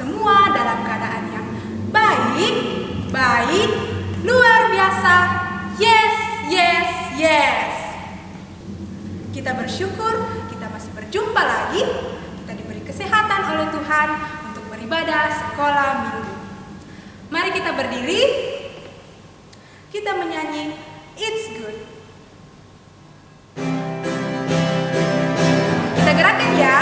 semua dalam keadaan yang baik, luar biasa. Yes, yes, yes. Kita bersyukur kita masih berjumpa lagi. Kita diberi kesehatan oleh Tuhan untuk beribadah sekolah minggu. Mari kita berdiri. Kita menyanyi It's Good. Kita gerakan ya.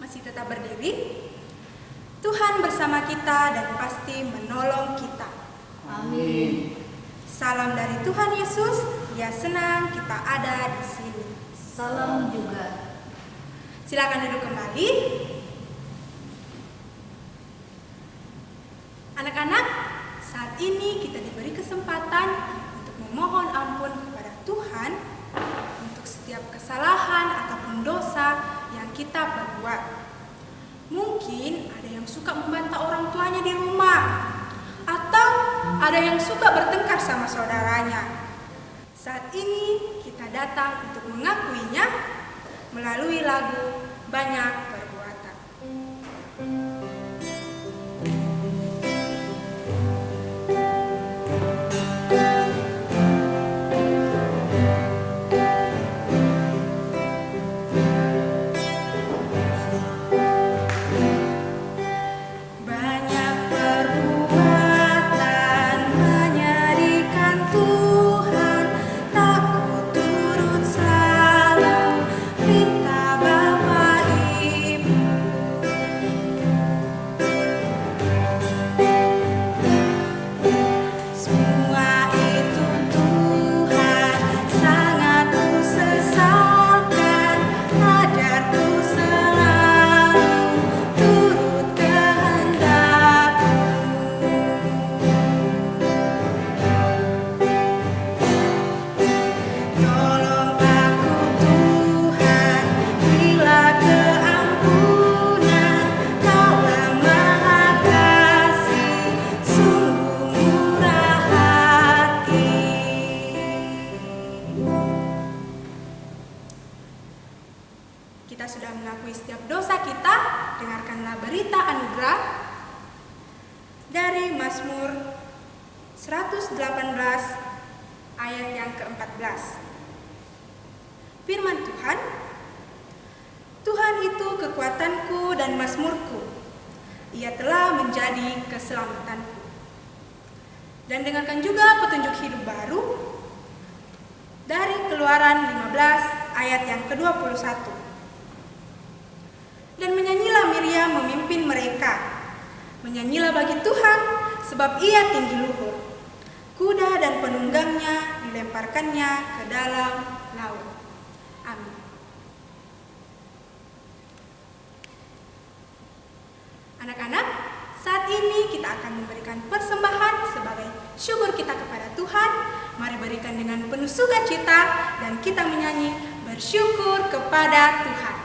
Masih tetap berdiri. Tuhan bersama kita dan pasti menolong kita. Amin. Salam dari Tuhan Yesus. Dia senang kita ada di sini. Salam juga. Silakan duduk kembali. Anak-anak, saat ini kita diberi kesempatan untuk memohon ampun kepada Tuhan untuk setiap kesalahan ataupun dosa yang kita perbuat. Mungkin ada yang suka membantah orang tuanya di rumah, atau ada yang suka bertengkar sama saudaranya. Saat ini kita datang untuk mengakuinya melalui lagu Banyak Perbuatan. Kita sudah mengakui setiap dosa kita. Dengarkanlah berita anugerah dari Mazmur 118 ayat yang ke-14. Firman Tuhan, Tuhan itu kekuatanku dan mazmurku. Ia telah menjadi keselamatanku. Dan dengarkan juga petunjuk hidup baru dari Keluaran 15 ayat yang ke-21. Dan menyanyilah Miriam memimpin mereka. Menyanyilah bagi Tuhan, sebab ia tinggi luhur. Kuda dan penunggangnya dilemparkannya ke dalam laut. Amin. Anak-anak, saat ini kita akan memberikan persembahan sebagai syukur kita kepada Tuhan. Mari berikan dengan penuh sukacita dan kita menyanyi bersyukur kepada Tuhan.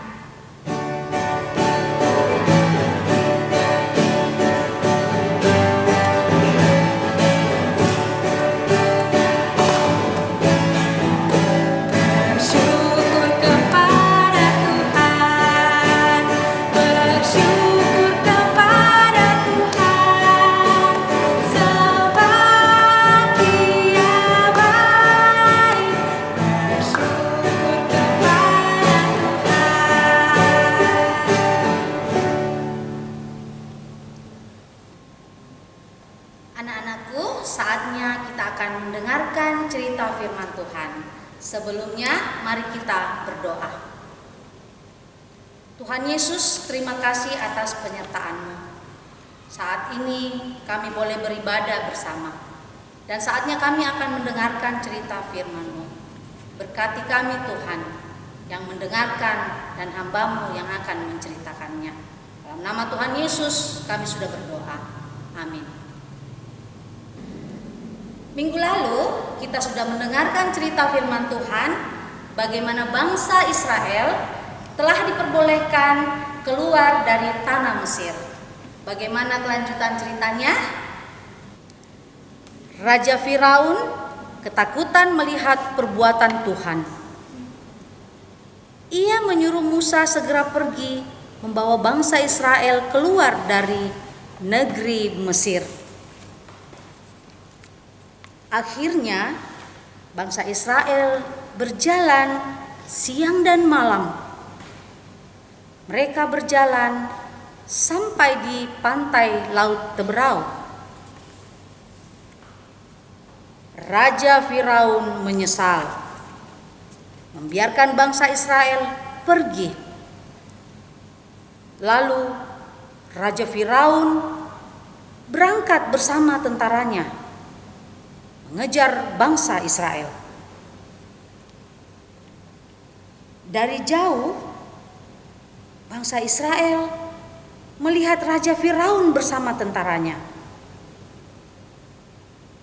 Bersyukur kepada Tuhan. mendengarkan cerita firman Tuhan. Sebelumnya, mari kita berdoa. Tuhan Yesus, terima kasih atas penyertaan-Mu. Saat ini kami boleh beribadah bersama, dan saatnya kami akan mendengarkan cerita firman-Mu. Berkati kami Tuhan, yang mendengarkan dan hamba-Mu yang akan menceritakannya. Dalam nama Tuhan Yesus kami sudah berdoa. Amin. Minggu lalu kita sudah mendengarkan cerita firman Tuhan bagaimana bangsa Israel telah diperbolehkan keluar dari tanah Mesir. Bagaimana kelanjutan ceritanya? Raja Firaun ketakutan melihat perbuatan Tuhan. Ia menyuruh Musa segera pergi membawa bangsa Israel keluar dari negeri Mesir. Akhirnya bangsa Israel berjalan siang dan malam. Mereka berjalan sampai di pantai Laut Teberau. Raja Firaun menyesal, membiarkan bangsa Israel pergi. Lalu Raja Firaun berangkat bersama tentaranya mengejar bangsa Israel. Dari jauh, bangsa Israel melihat Raja Firaun bersama tentaranya.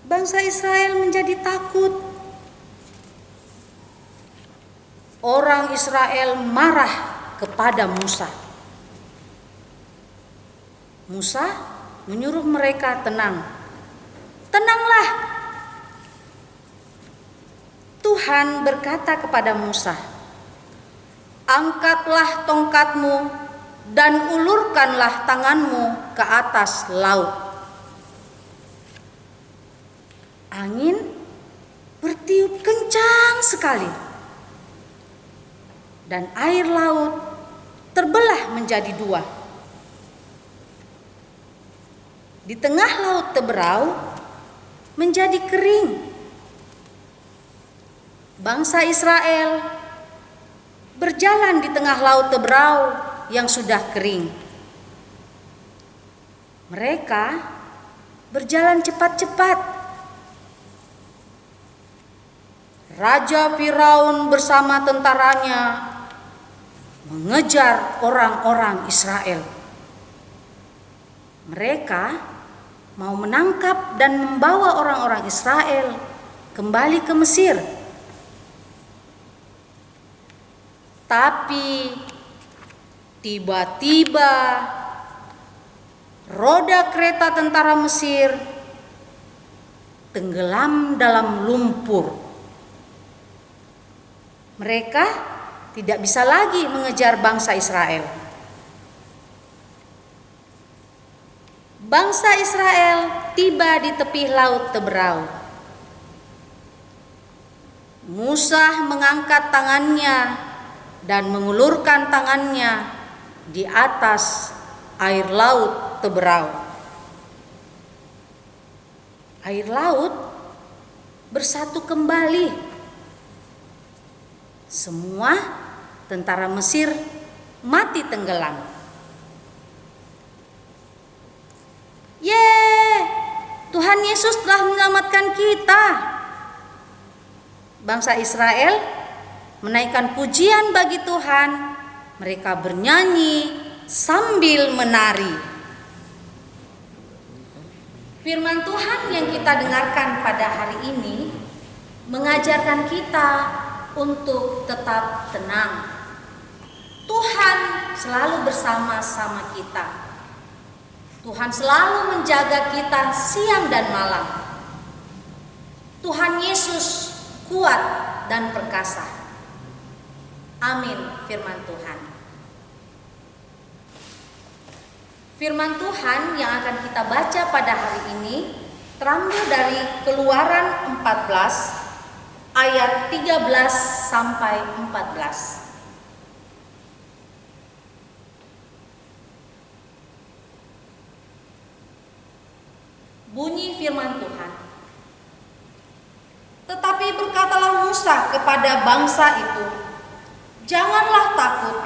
Bangsa Israel menjadi takut. Orang Israel marah kepada Musa. Musa menyuruh mereka tenang. Tenanglah. Tuhan berkata kepada Musa, angkatlah tongkatmu dan ulurkanlah tanganmu ke atas laut. Angin bertiup kencang sekali dan air laut terbelah menjadi dua. Di tengah Laut Teberau menjadi kering. Bangsa Israel berjalan di tengah Laut Teberau yang sudah kering. Mereka berjalan cepat-cepat. Raja Firaun bersama tentaranya mengejar orang-orang Israel. Mereka mau menangkap dan membawa orang-orang Israel kembali ke Mesir. Tapi tiba-tiba roda kereta tentara Mesir tenggelam dalam lumpur. Mereka tidak bisa lagi mengejar bangsa Israel. Bangsa Israel tiba di tepi Laut Teberau. Musa mengangkat tangannya dan mengulurkan tangannya di atas air Laut Teberau. Air laut bersatu kembali. Semua tentara Mesir mati tenggelam. Yeay, Tuhan Yesus telah menyelamatkan kita. Bangsa Israel menaikkan pujian bagi Tuhan. Mereka bernyanyi sambil menari. Firman Tuhan yang kita dengarkan pada hari ini mengajarkan kita untuk tetap tenang. Tuhan selalu bersama-sama kita. Tuhan selalu menjaga kita siang dan malam. Tuhan Yesus kuat dan perkasa. Amin, firman Tuhan. Firman Tuhan yang akan kita baca pada hari ini terambil dari Keluaran 14 ayat 13 sampai 14. Bunyi firman Tuhan. Musa kepada bangsa itu, "Janganlah takut,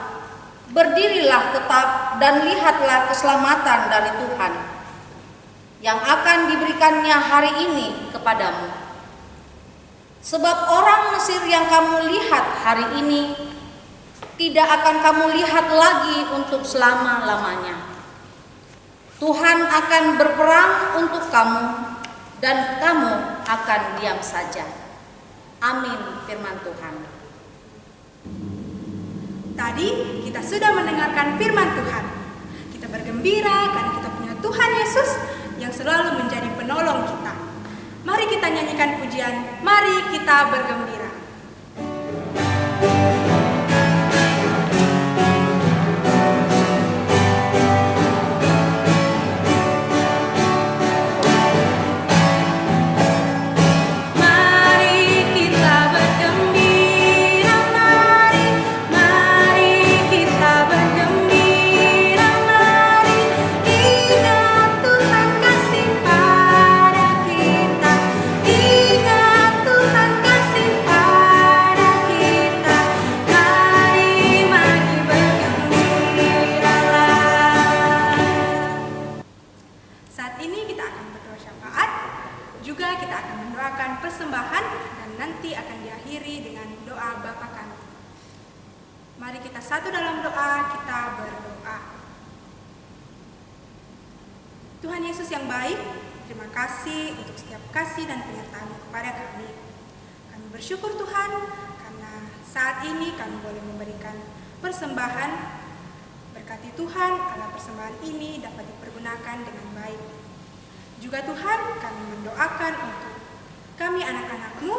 berdirilah tetap dan lihatlah keselamatan dari Tuhan yang akan diberikannya hari ini kepadamu. Sebab orang Mesir yang kamu lihat hari ini tidak akan kamu lihat lagi untuk selama-lamanya. Tuhan akan berperang untuk kamu dan kamu akan diam saja." Amin, firman Tuhan. Tadi kita sudah mendengarkan firman Tuhan. Kita bergembira karena kita punya Tuhan Yesus yang selalu menjadi penolong kita. Mari kita nyanyikan pujian, mari kita bergembira. Persembahan dan nanti akan diakhiri dengan doa Bapa Kami. Mari kita satu dalam doa, kita berdoa. Tuhan Yesus yang baik, terima kasih untuk setiap kasih dan penyertaan kepada kami. Kami bersyukur Tuhan karena saat ini kami boleh memberikan persembahan. Berkati Tuhan agar persembahan ini dapat dipergunakan dengan baik. Juga Tuhan, kami mendoakan untuk kami anak-anak-Mu,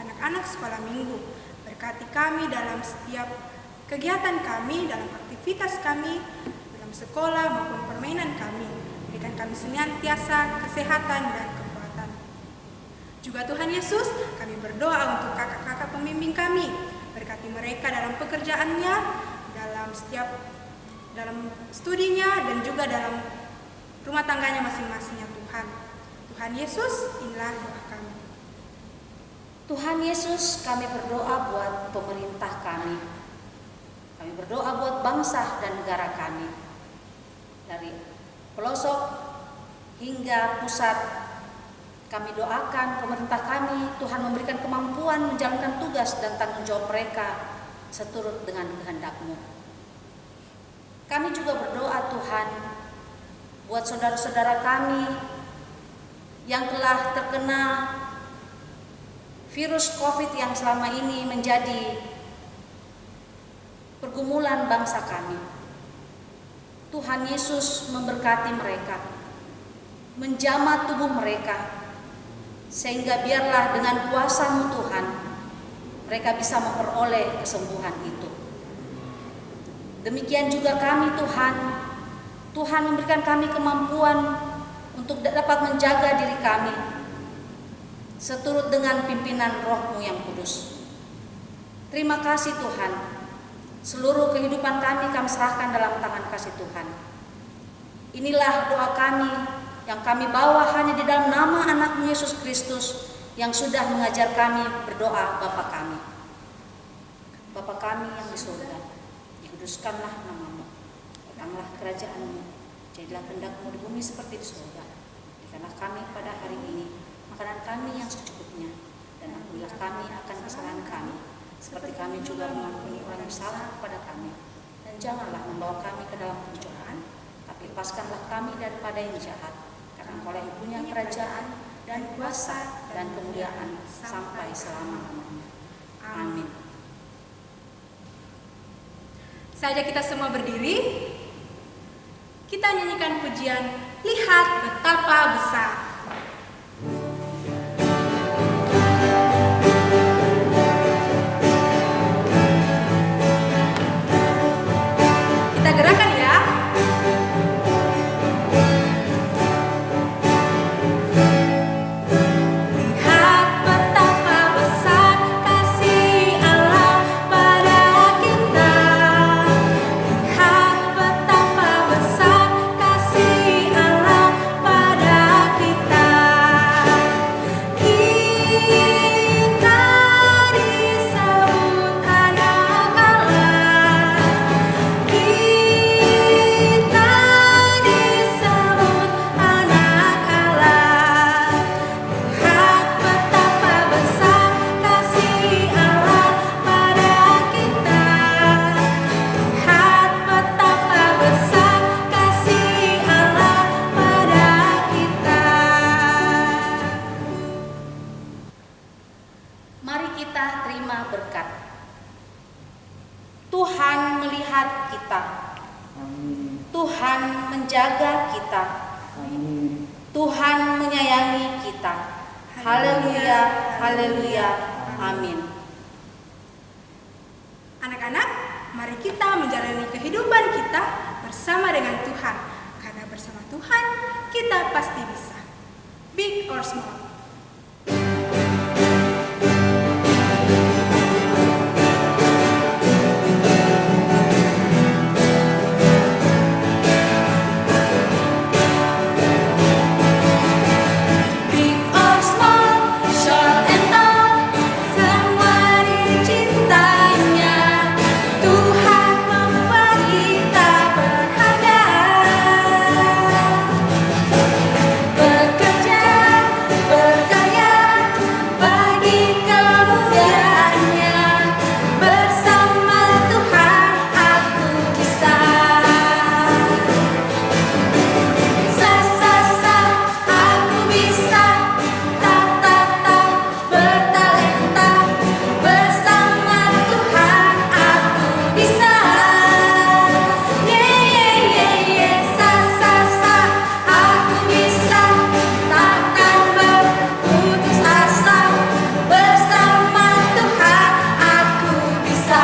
anak-anak sekolah minggu. Berkati kami dalam setiap kegiatan kami, dalam aktivitas kami, dalam sekolah maupun permainan kami. Berikan kami senantiasa kesehatan dan kekuatan. Juga Tuhan Yesus, kami berdoa untuk kakak-kakak pembimbing kami. Berkati mereka dalam pekerjaannya, dalam studinya, dan juga dalam rumah tangganya masing-masingnya Tuhan. Tuhan Yesus, inilah doa kami. Tuhan Yesus, kami berdoa buat pemerintah kami. Kami berdoa buat bangsa dan negara kami. Dari pelosok hingga pusat, kami doakan pemerintah kami, Tuhan memberikan kemampuan menjalankan tugas dan tanggung jawab mereka seturut dengan kehendak-Mu. Kami juga berdoa Tuhan buat saudara-saudara kami yang telah terkena virus COVID yang selama ini menjadi pergumulan bangsa kami. Tuhan Yesus memberkati mereka, menjamah tubuh mereka, sehingga biarlah dengan kuasa-Mu Tuhan, mereka bisa memperoleh kesembuhan itu. Demikian juga kami Tuhan, Tuhan memberikan kami kemampuan untuk dapat menjaga diri kami, seturut dengan pimpinan Roh-Mu yang kudus. Terima kasih Tuhan. Seluruh kehidupan kami serahkan dalam tangan kasih Tuhan. Inilah doa kami yang kami bawa hanya di dalam nama anak-Mu Yesus Kristus yang sudah mengajar kami berdoa Bapa kami. Bapa kami yang di surga, dikuduskanlah nama-Mu. Datanglah kerajaan-Mu. Jadilah kehendak-Mu di bumi seperti di surga. Berikanlah kami pada hari ini makanan kami yang secukupnya, dan ampunilah kami akan kesalahan kami, seperti kami juga mengampuni orang yang salah kepada kami. Dan janganlah membawa kami ke dalam pencobaan, tapi lepaskanlah kami daripada yang jahat, karena Engkau yang punya kerajaan dan kuasa dan kemuliaan sampai selama-lamanya. Amin. Saja kita semua berdiri, kita nyanyikan pujian "Lihat Betapa Besar". Gerakan ya. Lihat betapa besar kasih Allah pada kita. Lihat betapa besar kasih Allah pada kita. kita terima berkat. Tuhan melihat kita. Amin. Tuhan menjaga kita. Amin. Tuhan menyayangi kita. Haleluya, haleluya, amin. Anak-anak, mari kita menjalani kehidupan kita bersama dengan Tuhan. Karena bersama Tuhan, kita pasti bisa. Big or small. Big or small, short and tall, semua dicintainya. Tuhan membuat kita berharga. Bekerja, berkarya, bagi kemuliaannya. Bersama Tuhan aku bisa. Sa-sa-sa, aku bisa. Ta-ta-ta, bertalenta. Bersama Tuhan aku bisa. Ye-ye-ye-ye, sa-sa-sa, aku bisa. Takkan berputus asa. Bersama Tuhan aku bisa.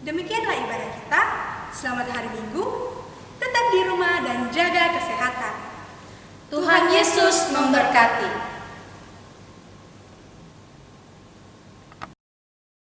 Demikianlah ibadah kita. Selamat hari Minggu. Tetap di rumah dan jaga kesehatan. Tuhan Yesus memberkati.